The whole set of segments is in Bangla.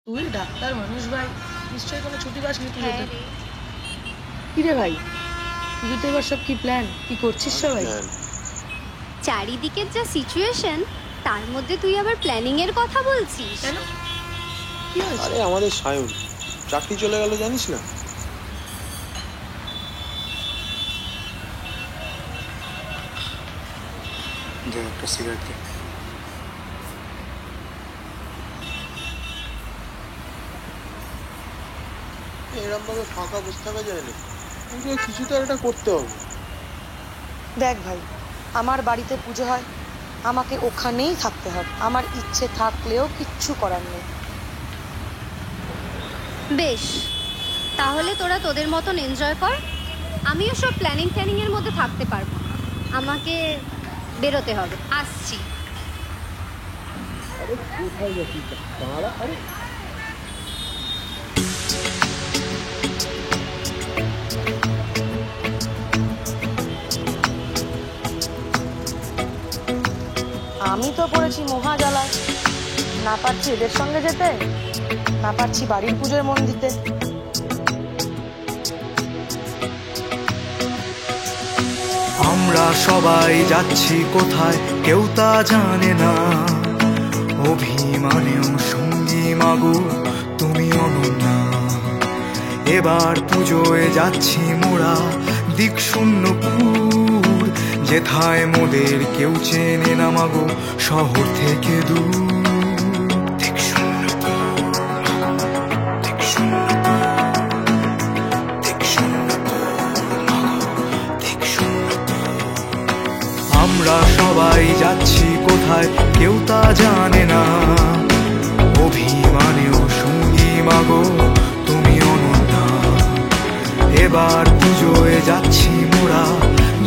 তুই ডাক্তার মানুষ ভাই, নিশ্চয়ই কোনো ছুটি পাসনি হ্যাঁ পুজোতে। রে। কি রে ভাই, পুজোতে এবার সব কি প্ল্যান, কি করছিস সবাই? চারিদিকের যা সিচুয়েশন, তার মধ্যে তুই আবার প্ল্যানিং এর কথা বলছিস? কেন, কি হয়েছে? আরে আমাদের সায়ন চাকরি চলে গেল, জানিস না? দে একটা সিগারেট দে। এরকম ভাবে ফাঁকা বসে থাকা যায় না, আমাকে কিছু তো একটা করতে হবে। দেখ ভাই, আমার বাড়িতে পুজো হয়, আমাকে ওখানেই থাকতে হবে, আমার ইচ্ছে থাকলেও কিচ্ছু করার নেই। বেশ, তাহলে তোরা তোদের মতন এনজয় কর। আমিও সব প্ল্যানিং এর মধ্যে থাকতে পারবো না, আমাকে বেরোতে হবে। আসছি। আরে কোথায় যাচ্ছিস? দাঁড়া। আরে আমি তো পড়েছি মহাজালায়, না পারছি এদের সঙ্গে যেতে, না পারছি বাড়ির পুজোয় মন দিতে। আমরা সবাই যাচ্ছি কোথায় কেউ তা জানে না, অভিমানেও সঙ্গী মাগো তুমি অনন্যা। এবার পুজোয় যাচ্ছি মোরা দিক শূন্যপুর, যেথায় মোদের কেউ চেনে না মাগো শহর থেকে দূর। আমরা সবাই যাচ্ছি কোথায় কেউ তা জানে না, অভিমানেও সঙ্গী মাগো তুমি অনন্যা। এবার পুজোয় যাচ্ছি মোরা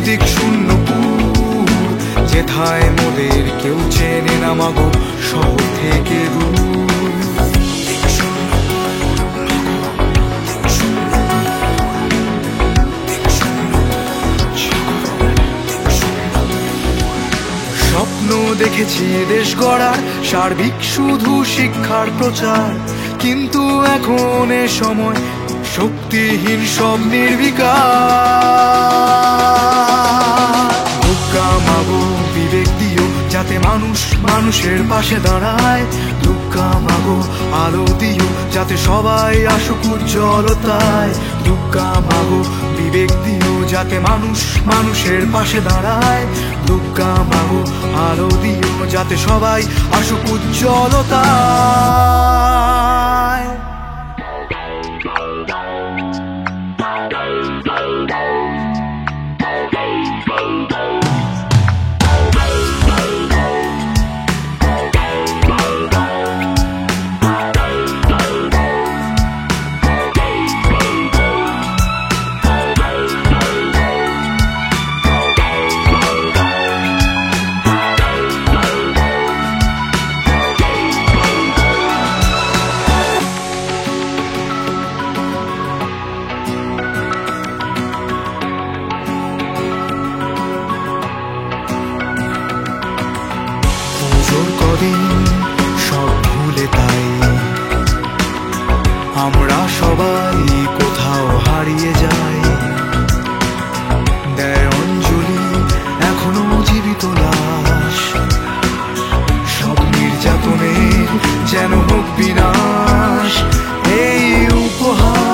দিক শূন্যপুর, যেথায় মোদের কেউ চেনে না মাগো শহর থেকে দূর। স্বপ্ন দেখেছি দেশ গড়ার, সার্বিক শুধু শিক্ষার প্রচার, কিন্তু এখন এ সময় শক্তিহীন সব নির্বিকার। দুর্গা মাগো বিবেক দিও যাতে মানুষ মানুষের পাশে দাঁড়ায়, দুর্গা মাগো আলো দিও যাতে সবাই আসুক উজ্জ্বলতায়। দুর্গা মাগো বিবেক দিও যাতে মানুষ মানুষের পাশে দাঁড়ায়, দুর্গা মাগো আলো দিও যাতে সবাই আসুক উজ্জ্বলতায়। পুজোর কদিন সব ভুলে তাই আমরা সবাই কোথাও হারিয়ে যাই। দেয় অঞ্জলি এখনো জীবিত লাশ, সব নির্যাতনের যেন হোক বিনাশ। এই উপহাস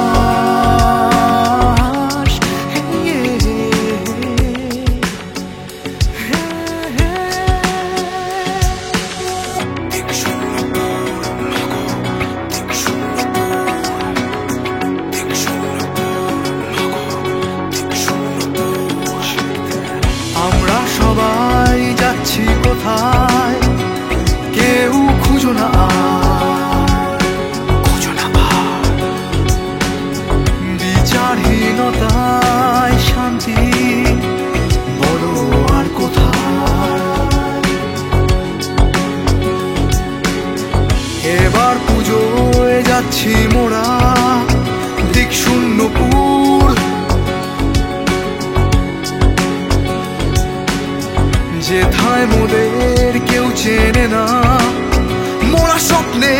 আমরা সবাই যাচ্ছি কোথায় কেউ খুঁজো না বিচারহীনতায় শান্তি বলো আর কোথায়। এবার পুজোয় যাচ্ছি মোরা দিক শূন্যপুর, যেথায় মোদের কেউ চেনে না। মোরা স্বপ্নে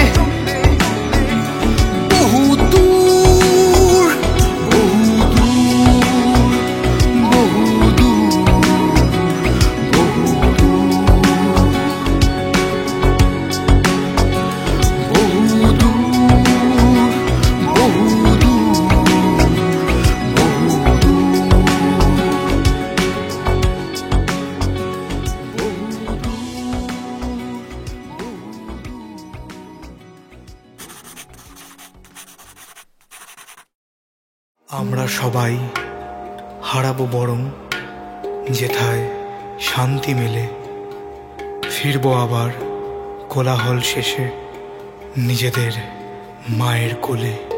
আমরা সবাই হারাবো বরং যেথায় শান্তি মেলে, ফিরবো আবার কোলাহল শেষে নিজেদের মায়ের কোলে।